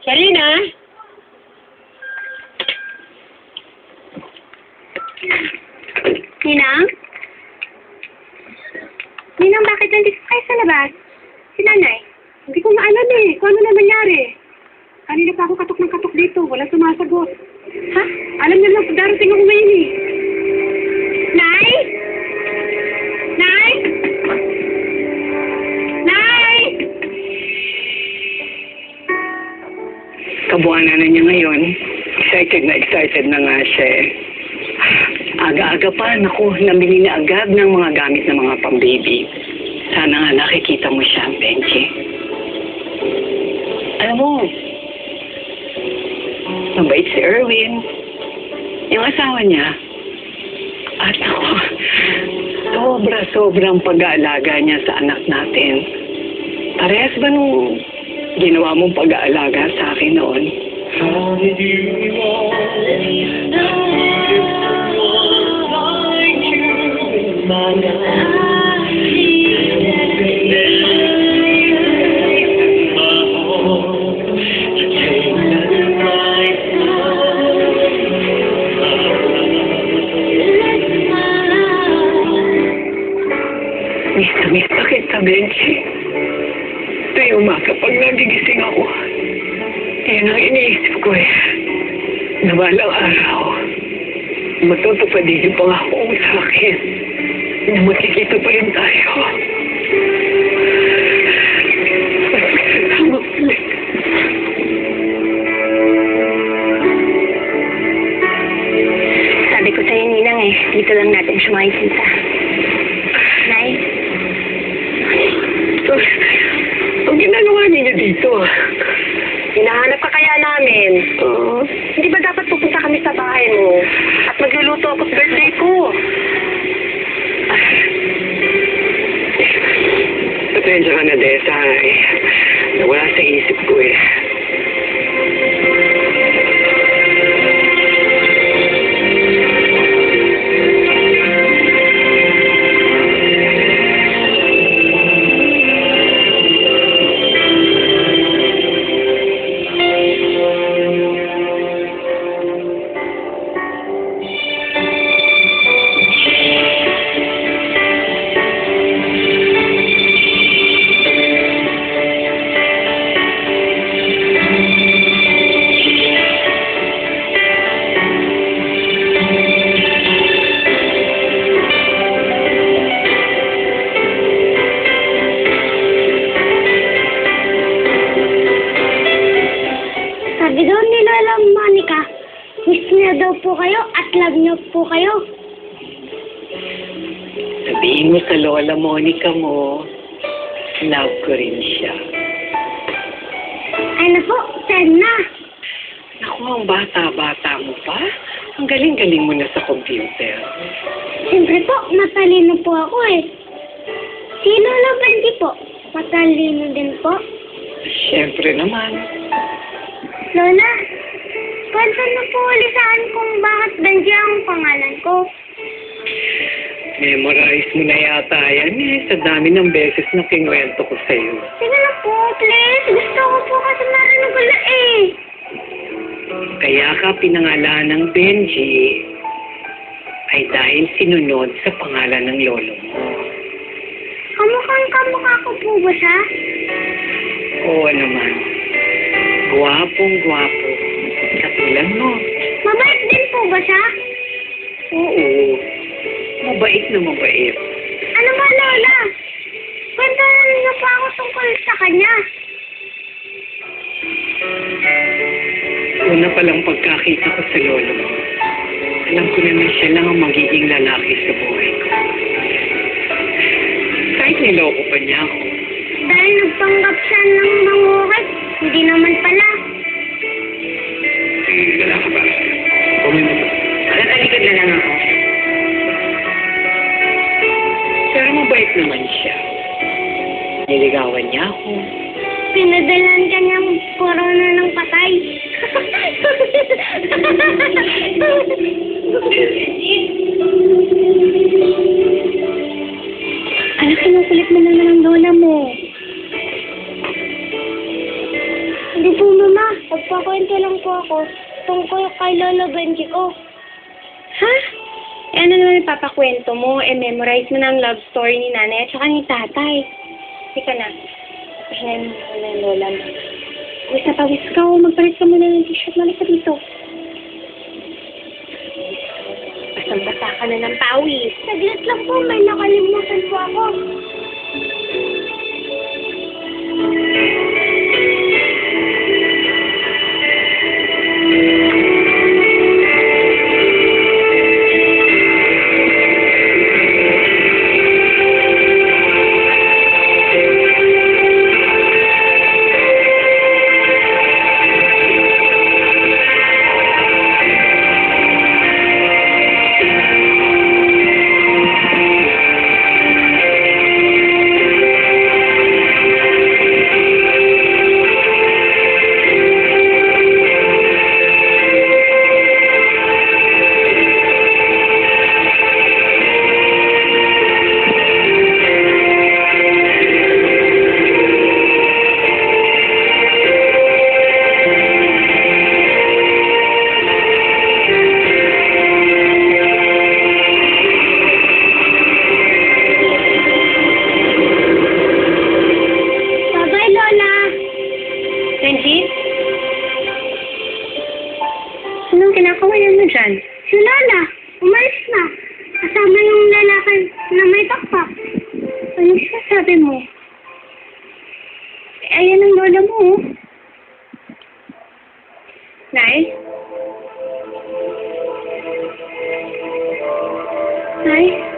Karina? Ninang? Ninang, bakit nandito kayo sa labas? Si nanay? Hindi ko maalam eh. Kung ano na nangyari? Kanina pa ako katok ng katok dito. Wala sumasagot. Ha? Alam niyo lang, darating ako ngayon eh. Nay? Nay? Nay? Kabuanan na niya ngayon. Excited na nga siya eh. Aga-aga pa, naku, nabili na agad ng mga gamit ng mga pang-baby. Sana nga nakikita mo siya, Benji. Alam mo, mabait si Erwin. Yung asawa niya. At ako, sobrang pag-aalaga niya sa anak natin. Parehas ba nung ginawa mong pag-aalaga sa akin noon? Miss pa kita, Benji. Tuwing umaga pag nagigising ako, yan ang iniisip ko eh. Na balang araw, matutupad din pa ako sa akin na magkikita pa rin tayo. Salamat ulit. Sabi ko sa'yo, Ninang eh. Dito lang natin siya makikita. Nay? Ang ginagawa niyo dito? Hinahanap ka kaya namin. Hindi ba dapat pupunta kami sa bahay mo? At magluluto ako sa birthday ko? Pasensya ka na, Desa. Nawala sa isip ko eh. Sabi daw ni Lola Monica, miss niya daw po kayo at love niyo po kayo. Sabihin mo sa Lola Monica mo, love ko rin siya. Ano po, sana. Naku, ang bata-bata mo pa. Ang galing-galing mo na sa computer. Siyempre po, matalino po ako eh. Si Lola Benji po, matalino din po. Siyempre naman. Lola, kwento na po ulit saan kung bakit Benji ang pangalan ko. Memorize mo na yata yan eh. Sa dami ng beses na kinuwento ko sa'yo. Sige na po, please. Gusto ko po kasi marinig ulit eh. Kaya ka pinangalan ng Benji ay dahil sinunod sa pangalan ng lolo mo. Kamukhang-kamukha ko po ba siya? Oo naman. Gwapong-gwapo. Katulad mo. Mabait din po ba siya? Oo. Mabait na mabait. Ano ba, Lola? Kwentahan niyo pa ako tungkol sa kanya. Una palang pagkakita ko sa lolo mo, alam ko na siya lang ang magiging lalaki sa buhay ko. Kahit niloko pa niya ako. Dahil nagpanggap siya ng mangukit, hindi naman pala. Wala ka ba? Kumino ba? Natalikod na lang ako. Pero mabait naman siya. Niligawan niya ako. Pinadalan ka niyang corona ng patay. Anak, kinukulit mo naman ang lola mo. Hindi po, Mama. Magpakwento lang po ako tungkol kay Lolo Benji ko. Ha? Eh, ano naman ipapakwento mo? Eh, memorize mo na ang love story ni nanay at saka ni tatay. Sige na. Papahinan mo muna yung lola mo. Pawis na pawis ka. Magpalit ka muna ng t-shirt. Malik ka dito. Basang-basa ka na ng pawis. Saglit lang po, may nakalimutan po ako. Bye-bye, Lola. Benji? Anong kinakawayan mo dyan? Si Lola, umalis na. Kasama yung lalaki na may pakpak. Ano sinasabi mo? Eh, ayan ang lola mo, oh. Nay? Nay?